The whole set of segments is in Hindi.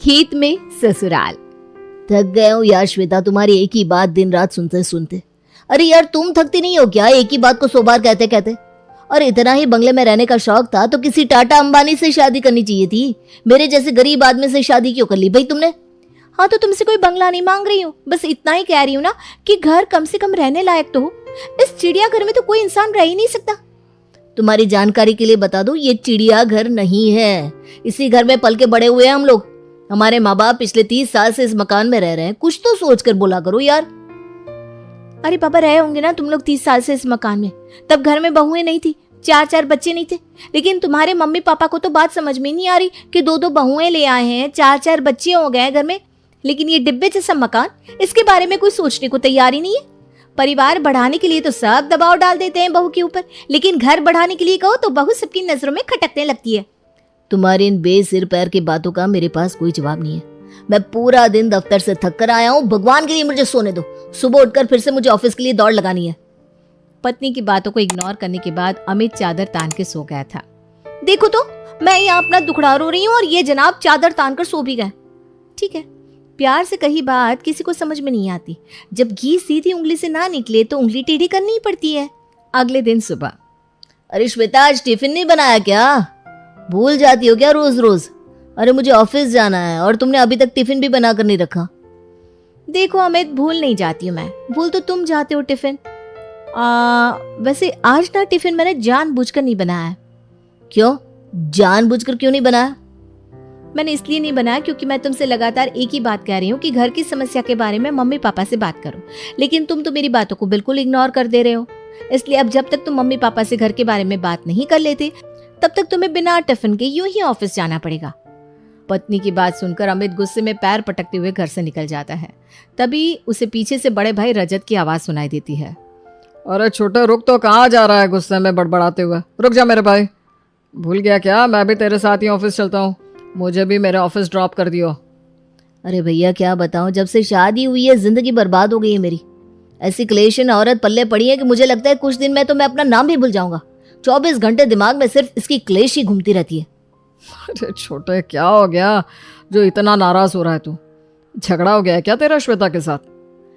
खेत में ससुराल। थक गए हो यार श्वेता, तुम्हारी एक ही बात दिन रात सुनते सुनते। अरे यार तुम थकती नहीं हो क्या एक ही बात को 100 बार कहते कहते? और इतना ही बंगले में रहने का शौक था तो किसी टाटा अंबानी से शादी करनी चाहिए थी। मेरे जैसे गरीब आदमी से शादी क्यों कर ली भाई तुमने? हाँ तो तुमसे कोई बंगला नहीं मांग रही हूँ, बस इतना ही कह रही हूँ ना कि घर कम से कम रहने लायक तो हो। इस चिड़ियाघर में तो कोई इंसान रह ही नहीं सकता। तुम्हारी जानकारी के लिए बता दूं, ये चिड़ियाघर नहीं है। इसी घर में पल के बड़े हुए हैं हम लोग। हमारे माँ बाप पिछले 30 साल से इस मकान में रह रहे हैं। कुछ तो सोच कर बोला करो यार। अरे पापा, रहे होंगे ना तुम लोग 30 साल से इस मकान में, तब घर में बहुएं नहीं थी, 4-4 बच्चे नहीं थे। लेकिन तुम्हारे मम्मी पापा को तो बात समझ में नहीं आ रही कि 2-2 बहुएं ले आए हैं, 4-4 बच्चे हो गए घर में, लेकिन ये डिब्बे जैसा मकान, इसके बारे में कोई सोचने को तैयार ही नहीं है। परिवार बढ़ाने के लिए तो सब दबाव डाल देते हैं बहू के ऊपर, लेकिन घर बढ़ाने के लिए कहो तो बहू सबकी नजरों में खटकने लगती है। तुम्हारी इन बेसिर पैर की बातों का मेरे पास कोई जवाब नहीं है। मैं पूरा दिन दफ्तर से थक कर आया हूँ, भगवान के लिए मुझे सोने दो। सुबह उठकर फिर से मुझे ऑफिस के लिए दौड़ लगानी है। पत्नी की बातों को इग्नोर करने के बाद अमित चादर तान के सो गया था। देखो तो, मैं यहाँ अपना दुखड़ा रो रही हूँ और ये जनाब चादर तान कर सो भी गए। ठीक है, प्यार से कही बात किसी को समझ में नहीं आती। जब घी सीधी उंगली से ना निकले तो उंगली टेढ़ी करनी ही पड़ती है। अगले दिन सुबह, अरे श्वेता, आज टिफिन नहीं बनाया क्या? भूल जाती हो क्या रोज रोज? अरे मुझे ऑफिस जाना है और तुमने अभी तक टिफिन भी बना कर नहीं रखा। देखो अमित, भूल नहीं जाती हूँ मैं, भूल तो तुम जाते हो टिफिन। वैसे आज ना टिफिन मैंने जानबूझकर नहीं बनाया। क्यों? जानबूझकर क्यों नहीं बनाया? मैंने इसलिए नहीं बनाया क्योंकि मैं तुमसे लगातार एक ही बात कह रही हूँ कि घर की समस्या के बारे में मम्मी पापा से बात करो, लेकिन तुम तो मेरी बातों को बिल्कुल इग्नोर कर दे रहे हो। इसलिए अब जब तक तुम मम्मी पापा से घर के बारे में बात नहीं कर लेते, तब तक तुम्हें बिना टिफिन के यूं ही ऑफिस जाना पड़ेगा। पत्नी की बात सुनकर अमित गुस्से में पैर पटकते हुए घर से निकल जाता है। तभी उसे पीछे से बड़े भाई रजत की आवाज सुनाई देती है। अरे छोटे, रुक तो, कहाँ जा रहा है गुस्से में बड़बड़ाते हुए? रुक जा मेरे भाई, भूल गया क्या? मैं भी तेरे साथ ही ऑफिस चलता हूँ, मुझे भी मेरे ऑफिस ड्रॉप कर दियो। अरे भैया क्या बताऊं, जब से शादी हुई है जिंदगी बर्बाद हो गई है मेरी। ऐसी क्लेशन औरत पल्ले पड़ी है कि मुझे लगता है कुछ दिन में तो मैं अपना नाम भी भूल जाऊंगा। 24 घंटे दिमाग में सिर्फ इसकी क्लेश ही घूमती रहती है। अरे छोटे, क्या हो गया जो इतना नाराज हो रहा है तू? झगड़ा हो गया है क्या तेरा श्वेता के साथ?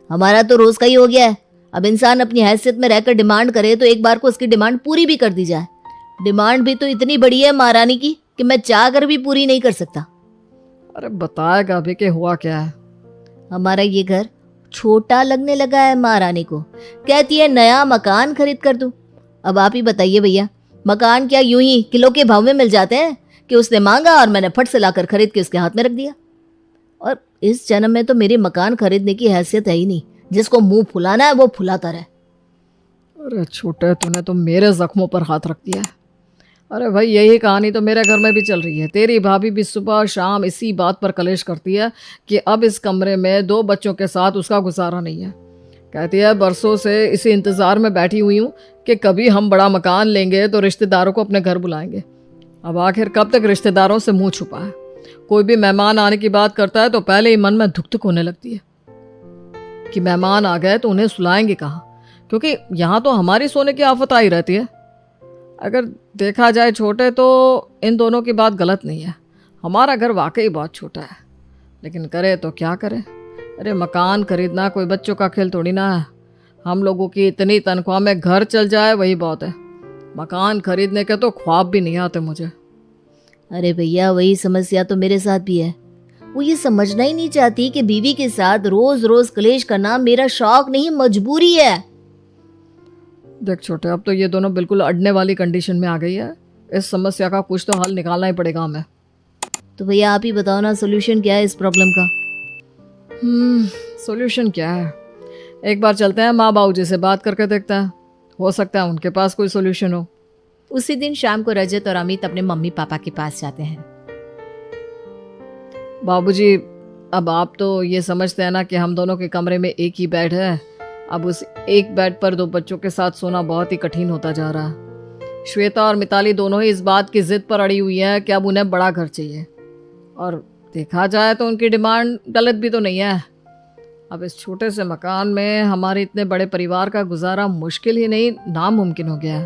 हमारा तो रोज का ही हो गया है। अब इंसान अपनी हैसियत में रहकर डिमांड करे तो एक बार को उसकी डिमांड पूरी भी कर दी जाए। डिमांड भी तो इतनी बड़ी है महारानी की कि मैं चाह कर भी पूरी नहीं कर सकता। अरे बताएगा अभी कि हुआ क्या है? हमारा ये घर छोटा लगने लगा है महारानी को। कहती है नया मकान खरीद कर दूं। अब आप ही बताइए भैया, मकान क्या यूं ही किलो के भाव में मिल जाते हैं कि उसने मांगा और मैंने फट से लाकर खरीद के उसके हाथ में रख दिया? और इस जन्म में तो मेरी मकान खरीदने की हैसियत है ही नहीं। जिसको मुंह फुलाना है वो फुलाता रहे। अरे छोटे, तूने तो मेरे जख्मों पर हाथ रख दिया है। अरे भाई, यही कहानी तो मेरे घर में भी चल रही है। तेरी भाभी भी सुबह शाम इसी बात पर कलेश करती है कि अब इस कमरे में 2 बच्चों के साथ उसका गुजारा नहीं है। कहती है बरसों से इसी इंतज़ार में बैठी हुई हूँ कि कभी हम बड़ा मकान लेंगे तो रिश्तेदारों को अपने घर बुलाएंगे। अब आखिर कब तक रिश्तेदारों से मुंह छुपा है? कोई भी मेहमान आने की बात करता है तो पहले ही मन में धुक धुक होने लगती है कि मेहमान आ गए तो उन्हें सुलाएंगे कहाँ, क्योंकि यहाँ तो हमारी सोने की आफत आई रहती है। अगर देखा जाए छोटे, तो इन दोनों की बात गलत नहीं है। हमारा घर वाकई बहुत छोटा है, लेकिन करे तो क्या करे? अरे मकान खरीदना कोई बच्चों का खेल थोड़ी ना है। हम लोगों की इतनी तनख्वाह में घर चल जाए वही बहुत है। मकान खरीदने के तो ख्वाब भी नहीं आते मुझे। अरे भैया, वही समस्या तो मेरे साथ भी है। वो ये समझना ही नहीं चाहती कि बीवी के साथ रोज रोज क्लेश करना मेरा शौक नहीं, मजबूरी है। देख छोटे, अब तो ये दोनों बिल्कुल अड़ने वाली कंडीशन में आ गई है। इस समस्या का कुछ तो हल निकालना ही पड़ेगा हमें। तो भैया आप ही बताओ ना, सोल्यूशन क्या है इस प्रॉब्लम का? सोल्यूशन क्या है? एक बार चलते हैं माँ बाबू जी से बात करके देखते हैं, हो सकता है उनके पास कोई सोल्यूशन हो। उसी दिन शाम को रजत और अमित अपने मम्मी पापा के पास जाते हैं। बाबूजी, अब आप तो ये समझते हैं ना कि हम दोनों के कमरे में एक ही बेड है। अब उस एक बेड पर 2 बच्चों के साथ सोना बहुत ही कठिन होता जा रहा है। श्वेता और मिताली दोनों ही इस बात की जिद पर अड़ी हुई है कि अब उन्हें बड़ा घर चाहिए, और देखा जाए तो उनकी डिमांड गलत भी तो नहीं है। अब इस छोटे से मकान में हमारे इतने बड़े परिवार का गुजारा मुश्किल ही नहीं, नामुमकिन हो गया है।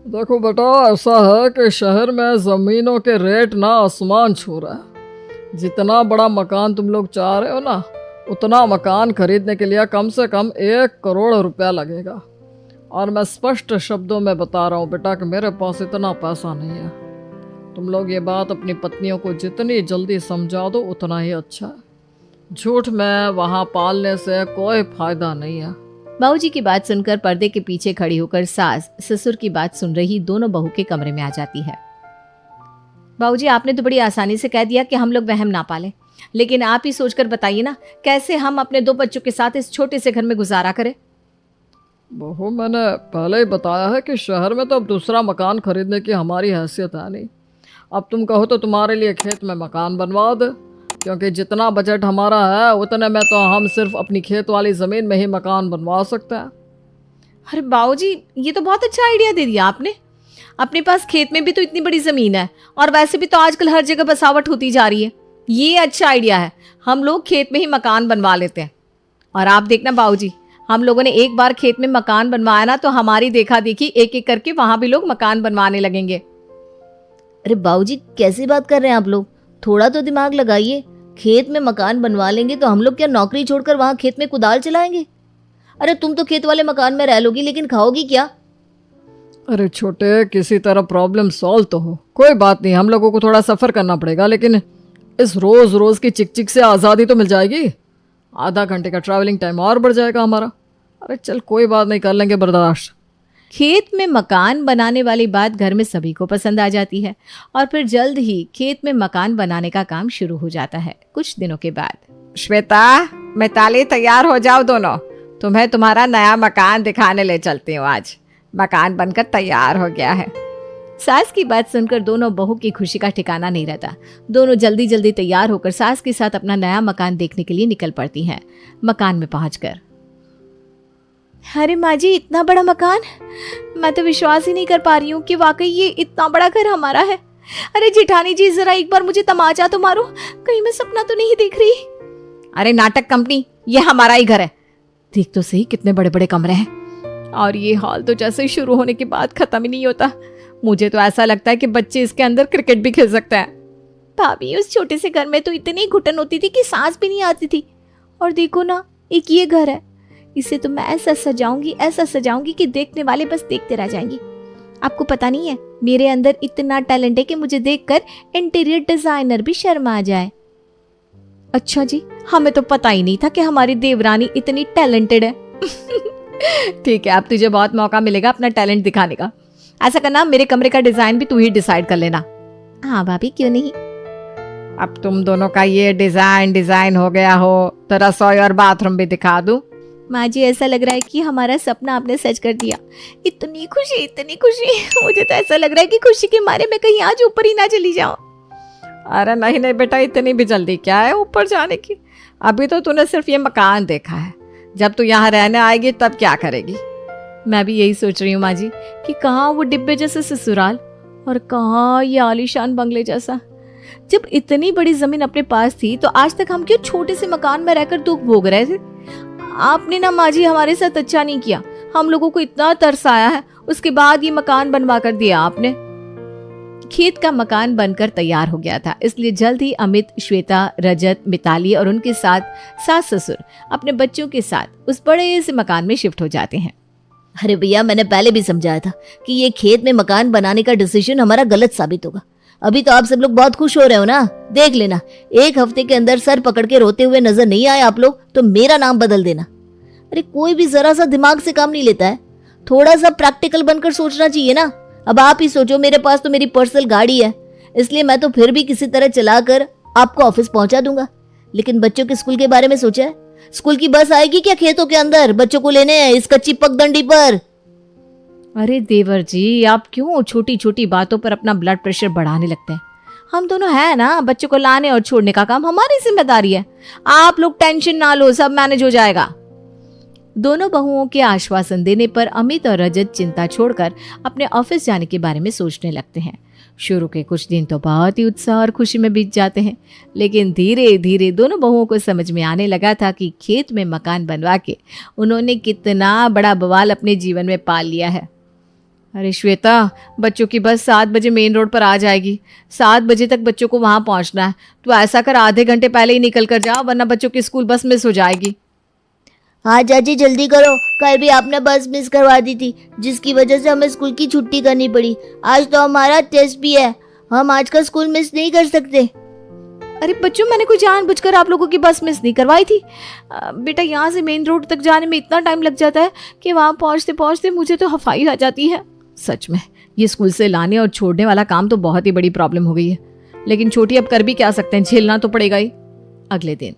देखो बेटा, ऐसा है कि शहर में ज़मीनों के रेट ना आसमान छू रहा है। जितना बड़ा मकान तुम लोग चाह रहे हो ना, उतना मकान खरीदने के लिए कम से कम 1 करोड़ रुपया लगेगा। और मैं स्पष्ट शब्दों में बता रहा हूँ बेटा कि मेरे पास इतना पैसा नहीं है। तुम लोग ये बात अपनी पत्नियों को जितनी जल्दी समझा दो उतना ही अच्छा है। झूठ में वहाँ पालने से कोई फायदा नहीं है। बाबूजी की बात सुनकर पर्दे के पीछे खड़ी होकर सास ससुर की बात सुन रही दोनों बहू के कमरे में आ जाती है। बाबूजी, आपने तो बड़ी आसानी से कह दिया कि हम लोग वहम ना पालें, लेकिन आप ही सोचकर बताइए ना, कैसे हम अपने 2 बच्चों के साथ इस छोटे से घर में गुजारा करें। बहू, मैंने पहले ही बताया है कि शहर में तो अब दूसरा मकान खरीदने की हमारी हैसियत है नहीं। अब तुम कहो तो तुम्हारे लिए खेत में मकान बनवा दे, क्योंकि जितना बजट हमारा है उतने में तो हम सिर्फ अपनी खेत वाली ज़मीन में ही मकान बनवा सकते हैं। अरे बाबूजी, ये तो बहुत अच्छा आइडिया दे दिया आपने। अपने पास खेत में भी तो इतनी बड़ी जमीन है, और वैसे भी तो आजकल हर जगह बसावट होती जा रही है। ये अच्छा आइडिया है, हम लोग खेत में ही मकान बनवा लेते हैं। और आप देखना बाबूजी, हम लोगों ने एक बार खेत में मकान बनवाया ना, तो हमारी देखा देखी एक एक करके वहां भी लोग मकान बनवाने लगेंगे। अरे बाबूजी, कैसी बात कर रहे हैं आप लोग? थोड़ा तो दिमाग लगाइए। खेत में मकान बनवा लेंगे तो हम लोग क्या नौकरी छोड़कर वहां खेत में कुदाल चलाएंगे? अरे तुम तो खेत वाले मकान में रह लोगी, लेकिन खाओगी क्या? अरे छोटे, किसी तरह प्रॉब्लम सॉल्व तो हो। कोई बात नहीं, हम लोगों को थोड़ा सफ़र करना पड़ेगा, लेकिन इस रोज़ रोज़ की चिकचिक से आज़ादी तो मिल जाएगी। आधा घंटे का ट्रैवलिंग टाइम और बढ़ जाएगा हमारा। अरे चल, कोई बात नहीं, कर लेंगे बर्दाश्त। खेत में मकान बनाने वाली बात घर में सभी को पसंद आ जाती है, और फिर जल्द ही खेत में मकान बनाने का काम शुरू हो जाता है। कुछ दिनों के बाद, श्वेता, मिताली, तैयार हो जाओ दोनों, तुम्हें तुम्हारा नया मकान दिखाने ले चलती हूँ। आज मकान बनकर तैयार हो गया है। सास की बात सुनकर दोनों बहू की खुशी का ठिकाना नहीं रहता। दोनों जल्दी जल्दी तैयार होकर सास के साथ अपना नया मकान देखने के लिए निकल पड़ती हैं। मकान में पहुंचकर, अरे माँ जी, इतना बड़ा मकान! मैं तो विश्वास ही नहीं कर पा रही हूँ कि वाकई ये इतना बड़ा घर हमारा है। अरे जेठानी जी, जरा एक बार मुझे तमाचा तो मारो, कहीं मैं सपना तो नहीं देख रही। अरे नाटक कंपनी, ये हमारा ही घर है। देख तो सही, कितने बड़े बड़े कमरे हैं, और ये हॉल तो जैसे शुरू होने के बाद खत्म ही नहीं होता। मुझे तो ऐसा लगता है कि बच्चे इसके अंदर क्रिकेट भी खेल सकते हैं। भाभी, उस छोटे से घर में तो इतनी घुटन होती थी कि सांस भी नहीं आती थी, और देखो ना, एक ये घर है, इसे तो मैं ऐसा सजाऊंगी कि देखने वाले बस देखते रह जाएंगे। आपको पता नहीं है, मेरे अंदर इतना टैलेंट है कि मुझे देखकर इंटीरियर डिजाइनर भी शर्मा जाए। अच्छा जी, हमें तो पता ही नहीं था कि हमारी देवरानी इतनी टैलेंटेड है। ठीक है, अब तुझे बहुत मौका मिलेगा अपना टैलेंट दिखाने का। ऐसा करना, मेरे कमरे का डिजाइन भी तू ही डिसाइड कर लेना। हाँ भाभी, क्यों नहीं। अब तुम दोनों का ये डिजाइन हो गया हो, तो रसोई और बाथरूम भी दिखा दूं। माँ जी, ऐसा लग रहा है कि हमारा सपना आपने सच कर दिया। इतनी खुशी मुझे तो ऐसा लग रहा है कि खुशी के मारे मैं कहीं आज ऊपर ही ना चली जाऊं। अरे नहीं नहीं बेटा, इतनी भी जल्दी क्या है ऊपर जाने की? अभी तो तूने सिर्फ ये मकान देखा है, जब तू यहाँ रहने आएगी तब क्या करेगी? मैं भी यही सोच रही हूँ माँ जी, कि कहाँ वो डिब्बे जैसे ससुराल, और कहाँ ये आलीशान बंगले जैसा। जब इतनी बड़ी जमीन अपने पास थी तो आज तक हम क्यों छोटे से मकान में रहकर दुख भोग रहे थे। आपने ना माँ जी हमारे साथ अच्छा नहीं किया। हम लोगों को इतना तरस आया है, उसके बाद ये मकान बनवा कर दिया आपने। खेत का मकान बनकर तैयार हो गया था, इसलिए जल्द ही अमित, श्वेता, रजत, मिताली और उनके साथ सास ससुर अपने बच्चों के साथ उस बड़े से मकान में शिफ्ट हो जाते हैं। अरे भैया, मैंने पहले भी समझाया था कि ये खेत में मकान बनाने का डिसीजन हमारा गलत साबित होगा। अभी तो आप सब लोग बहुत खुश हो रहे हो ना, देख लेना, 1 हफ्ते के अंदर सर पकड़ के रोते हुए नजर नहीं आए आप लोग तो मेरा नाम बदल देना। अरे कोई भी जरा सा दिमाग से काम नहीं लेता है, थोड़ा सा प्रैक्टिकल बनकर सोचना चाहिए ना। अब आप ही सोचो, मेरे पास तो मेरी पर्सनल गाड़ी है, इसलिए मैं तो फिर भी किसी तरह चलाकर आपको ऑफिस पहुंचा दूंगा। लेकिन बच्चों के स्कूल के बारे में सोचा है? स्कूल की बस आएगी क्या खेतों के अंदर बच्चों को लेने इस कच्ची पगडंडी पर? अरे देवर जी, आप क्यों छोटी छोटी बातों पर अपना ब्लड प्रेशर बढ़ाने लगते हैं? हम दोनों हैं ना, बच्चों को लाने और छोड़ने का काम हमारी जिम्मेदारी है। आप लोग टेंशन ना लो, सब मैनेज हो जाएगा। दोनों बहुओं के आश्वासन देने पर अमित और रजत चिंता छोड़कर अपने ऑफिस जाने के बारे में सोचने लगते हैं। शुरू के कुछ दिन तो बहुत ही उत्साह और खुशी में बीत जाते हैं, लेकिन धीरे धीरे दोनों बहुओं को समझ में आने लगा था कि खेत में मकान बनवा के उन्होंने कितना बड़ा बवाल अपने जीवन में पाल लिया है। अरे श्वेता, बच्चों की बस 7 बजे मेन रोड पर आ जाएगी। 7 बजे तक बच्चों को वहाँ पहुँचना है। तो ऐसा कर आधे घंटे पहले ही निकल कर जा, वरना बच्चों की स्कूल बस मिस हो जाएगी। हाँ चाची जल्दी करो, कल भी आपने बस मिस करवा दी थी जिसकी वजह से हमें स्कूल की छुट्टी करनी पड़ी। आज तो हमारा टेस्ट भी है, हम आज का स्कूल मिस नहीं कर सकते। अरे बच्चों, मैंने कोई जानबूझकर आप लोगों की बस मिस नहीं करवाई थी। बेटा, यहाँ से मेन रोड तक जाने में इतना टाइम लग जाता है कि वहाँ पहुँचते पहुँचते मुझे तो हफाई आ जाती है। सच में ये स्कूल से लाने और छोड़ने वाला काम तो बहुत ही बड़ी प्रॉब्लम हो गई है। लेकिन छोटी, अब कर भी क्या सकते हैं, झेलना तो पड़ेगा ही। अगले दिन,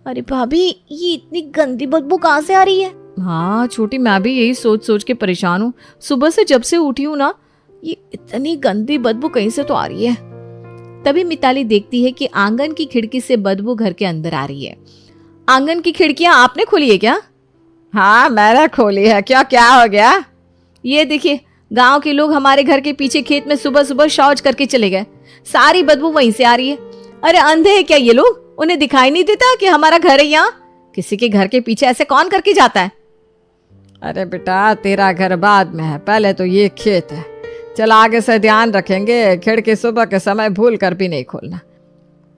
अरे भाभी, ये इतनी गंदी बदबू कहाँ से आ रही है? हाँ छोटी, मैं भी यही सोच सोच के परेशान हूँ। सुबह से जब से उठी हूँ ना, ये इतनी गंदी बदबू कहीं से तो आ रही है। तभी मिताली देखती है कि आंगन की खिड़की से बदबू घर के अंदर आ रही है। आंगन की खिड़कियां आपने खोली है क्या? हाँ मैंने खोली है। क्या हो गया? ये देखिए, गांव के लोग हमारे घर के पीछे खेत में सुबह सुबह शौच करके चले गए। सारी बदबू वहीं से आ रही है। अरे अंधे हैं क्या ये लोग? उन्हें दिखाई नहीं देता कि हमारा घर है यहाँ? किसी के घर के पीछे ऐसे कौन करके जाता है? अरे बेटा, तेरा घर बाद में है, पहले तो ये खेत है। चल आगे से ध्यान रखेंगे, खिड़की सुबह के समय भूल कर भी नहीं खोलना।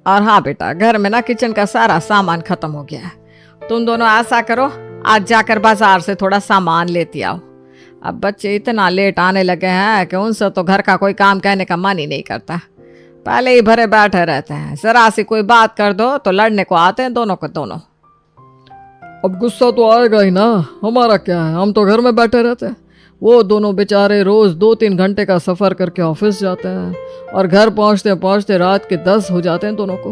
और हाँ बेटा, घर में ना किचन का सारा सामान खत्म हो गया है। तुम दोनों ऐसा करो, आज जाकर बाजार से थोड़ा सामान लेती आओ। अब बच्चे इतना लेट आने लगे हैं कि उनसे तो घर का कोई काम कहने का मन ही नहीं करता। पहले ही भरे बैठे रहते हैं, जरा सी कोई बात कर दो तो लड़ने को आते हैं दोनों को दोनों। अब गुस्सा तो आएगा ही ना, हमारा क्या है, हम तो घर में बैठे रहते हैं। वो दोनों बेचारे रोज 2-3 घंटे का सफर करके ऑफिस जाते हैं और घर पहुंचते पहुंचते रात के 10 हो जाते हैं दोनों को।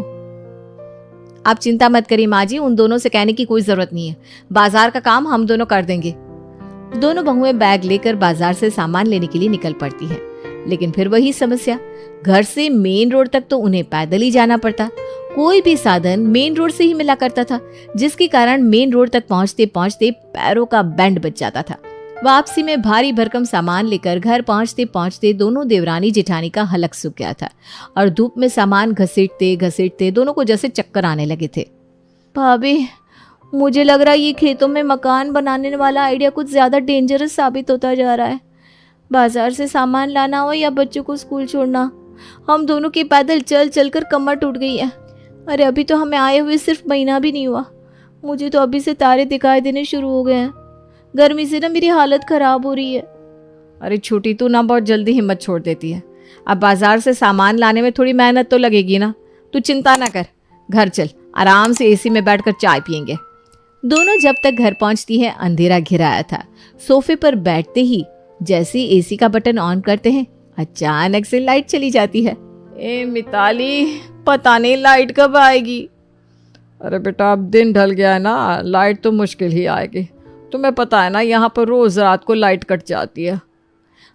आप चिंता मत करिए माँ जी, उन दोनों से कहने की कोई जरूरत नहीं है। बाजार का काम हम दोनों कर देंगे। दोनों बहुएं बैग लेकर बाजार से सामान लेने के लिए निकल पड़ती हैं। लेकिन फिर वही समस्या, घर से मेन रोड तक तो उन्हें पैदल ही जाना पड़ता। कोई भी साधन मेन रोड से ही मिला करता था, जिसके कारण मेन रोड तक पहुंचते पहुंचते पैरों का बैंड बच जाता था। वापसी में भारी भरकम सामान लेकर घर पहुंचते पहुंचते दोनों देवरानी जेठानी का हलक सूख गया था और धूप में सामान घसीटते घसीटते दोनों को जैसे चक्कर आने लगे थे। भाभी, मुझे लग रहा है ये खेतों में मकान बनाने वाला आइडिया कुछ ज्यादा डेंजरस साबित होता जा रहा है। बाजार से सामान लाना हो या बच्चों को स्कूल छोड़ना, हम दोनों की पैदल चल चल कर कमर टूट गई है। अरे अभी तो हमें आए हुए सिर्फ महीना भी नहीं हुआ, मुझे तो अभी से तारे दिखाई देने शुरू हो गए हैं। गर्मी से ना मेरी हालत खराब हो रही है। अरे छोटी, तू ना बहुत जल्दी हिम्मत छोड़ देती है। अब बाजार से सामान लाने में थोड़ी मेहनत तो लगेगी ना, तू चिंता ना कर। घर चल, आराम से एसी में बैठकर चाय पियेंगे। दोनों जब तक घर पहुंचती है अंधेरा घिरा आया था। सोफे पर बैठते ही जैसे एसी का बटन ऑन करते हैं, अचानक से लाइट चली जाती है। ए मिताली, पता नहीं लाइट कब आएगी। अरे बेटा, अब दिन ढल गया है ना, लाइट तो मुश्किल ही आएगी। तुम्हें पता है ना, यहाँ पर रोज रात को लाइट कट जाती है।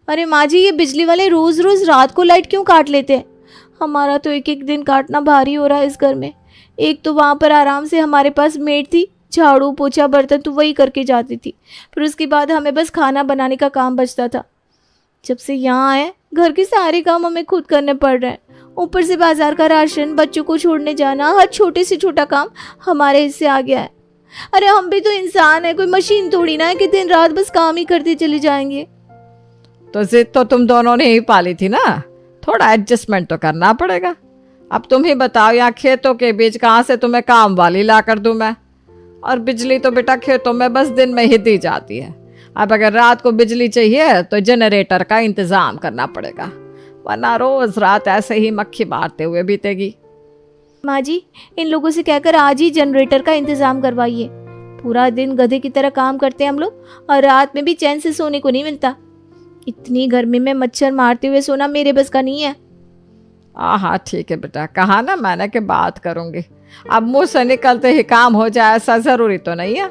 अरे माँ जी, ये बिजली वाले रोज रोज रात को लाइट क्यों काट लेते हैं? हमारा तो एक एक दिन काटना भारी हो रहा है इस घर में। एक तो वहाँ पर आराम से हमारे पास मेड थी, झाड़ू पोछा बर्तन तो वही करके जाती थी। फिर उसके बाद हमें बस खाना बनाने का काम बचता था। जब से यहाँ आए, घर के सारे काम हमें खुद करने पड़ रहे हैं। ऊपर से बाजार का राशन, बच्चों को छोड़ने जाना, हर छोटे से छोटा काम हमारे हिस्से आ गया है। अरे हम भी तो इंसान है, कोई मशीन थोड़ी ना है कि दिन रात बस काम ही करते चले जाएंगे। तो जिद तो तुम दोनों ने ही पाली थी ना, थोड़ा एडजस्टमेंट तो करना पड़ेगा। अब तुम ही बताओ, यहाँ खेतों के बीच कहाँ से तुम्हें काम वाली ला कर दूं मैं? और बिजली तो बेटा खेतों में बस दिन में ही दी जाती है। अब अगर रात को बिजली चाहिए तो जनरेटर का इंतजाम करना पड़ेगा, वरना रोज रात ऐसे ही मक्खी मारते हुए बीतेगी। माँ जी, इन लोगों से कहकर आज ही जनरेटर का इंतजाम करवाइए। पूरा दिन गधे की तरह काम करते हैं हम लोग और रात में भी चैन से सोने को नहीं मिलता। इतनी गर्मी में मच्छर मारते हुए सोना मेरे बस का नहीं है। हाँ ठीक है बेटा, कहा ना मैंने कि बात करूंगी। अब मुंह से निकलते ही काम हो जाए ऐसा जरूरी तो नहीं है,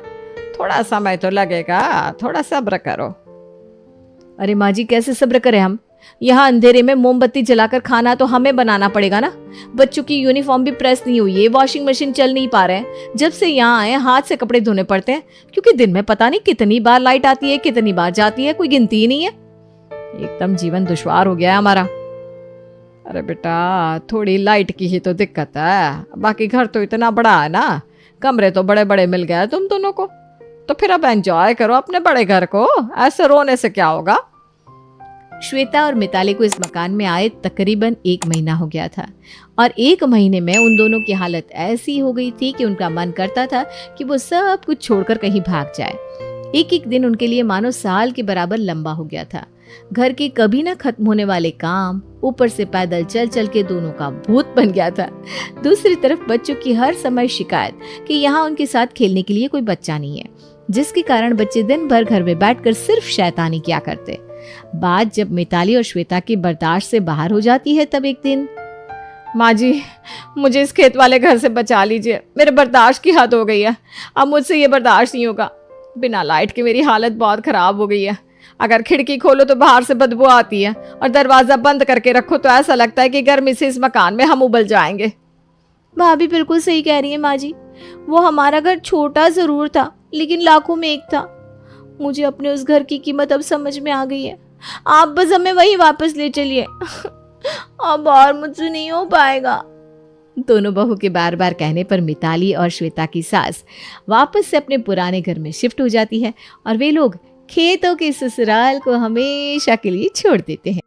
थोड़ा समय तो लगेगा, थोड़ा सब्र करो। अरे माँ जी, कैसे सब्र करें हम? यहाँ अंधेरे में मोमबत्ती जलाकर खाना तो हमें बनाना पड़ेगा ना। बच्चों की यूनिफॉर्म भी प्रेस नहीं हुई है, वॉशिंग मशीन चल नहीं पा रहे हैं। जब से यहाँ आए हाथ से कपड़े धोने पड़ते हैं, क्योंकि दिन में पता नहीं कितनी बार लाइट आती है, कितनी बार जाती है, कोई गिनती ही नहीं है। एकदम जीवन दुश्वार हो गया है हमारा। अरे बेटा, थोड़ी लाइट की ही तो दिक्कत है, बाकी घर तो इतना बड़ा है ना, कमरे तो बड़े बड़े मिल गए तुम दोनों को। तो फिर अब एंजॉय करो अपने बड़े घर को, ऐसे रोने से क्या होगा? श्वेता और मिताली को इस मकान में आए तकरीबन 1 महीना हो गया था और 1 महीने में उन दोनों की हालत ऐसी हो गई थी कि उनका मन करता था कि वो सब कुछ छोड़कर कहीं भाग जाए। एक एक दिन उनके लिए मानो साल के बराबर लंबा हो गया था। घर के कभी ना खत्म होने वाले काम, ऊपर से पैदल चल चल के दोनों का भूत बन गया था। दूसरी तरफ बच्चों की हर समय शिकायत कि यहाँ उनके साथ खेलने के लिए कोई बच्चा नहीं है, जिसके कारण बच्चे दिन भर घर में बैठकर सिर्फ शैतानी किया करते। बात जब मिताली और श्वेता की बर्दाश्त से बाहर हो जाती है तब एक दिन, माँ जी, मुझे इस खेत वाले घर से बचा लीजिए, मेरे बर्दाश्त की हद हो गई है, अब मुझसे ये बर्दाश्त नहीं होगा। बिना लाइट के मेरी हालत बहुत खराब हो गई है। अगर खिड़की खोलो तो बाहर से बदबू आती है और दरवाज़ा बंद करके रखो तो ऐसा लगता है कि गर्मी से इस मकान में हम उबल जाएंगे। भाभी बिल्कुल सही कह रही है माँ जी। वो हमारा घर छोटा जरूर था लेकिन लाखों में एक था। मुझे अपने उस घर की कीमत अब समझ में आ गई है। आप बस हमें वहीं वापस ले चलिए। अब और मुझसे नहीं हो पाएगा। दोनों बहू के बार बार कहने पर मिताली और श्वेता की सास वापस से अपने पुराने घर में शिफ्ट हो जाती है और वे लोग खेतों के ससुराल को हमेशा के लिए छोड़ देते हैं।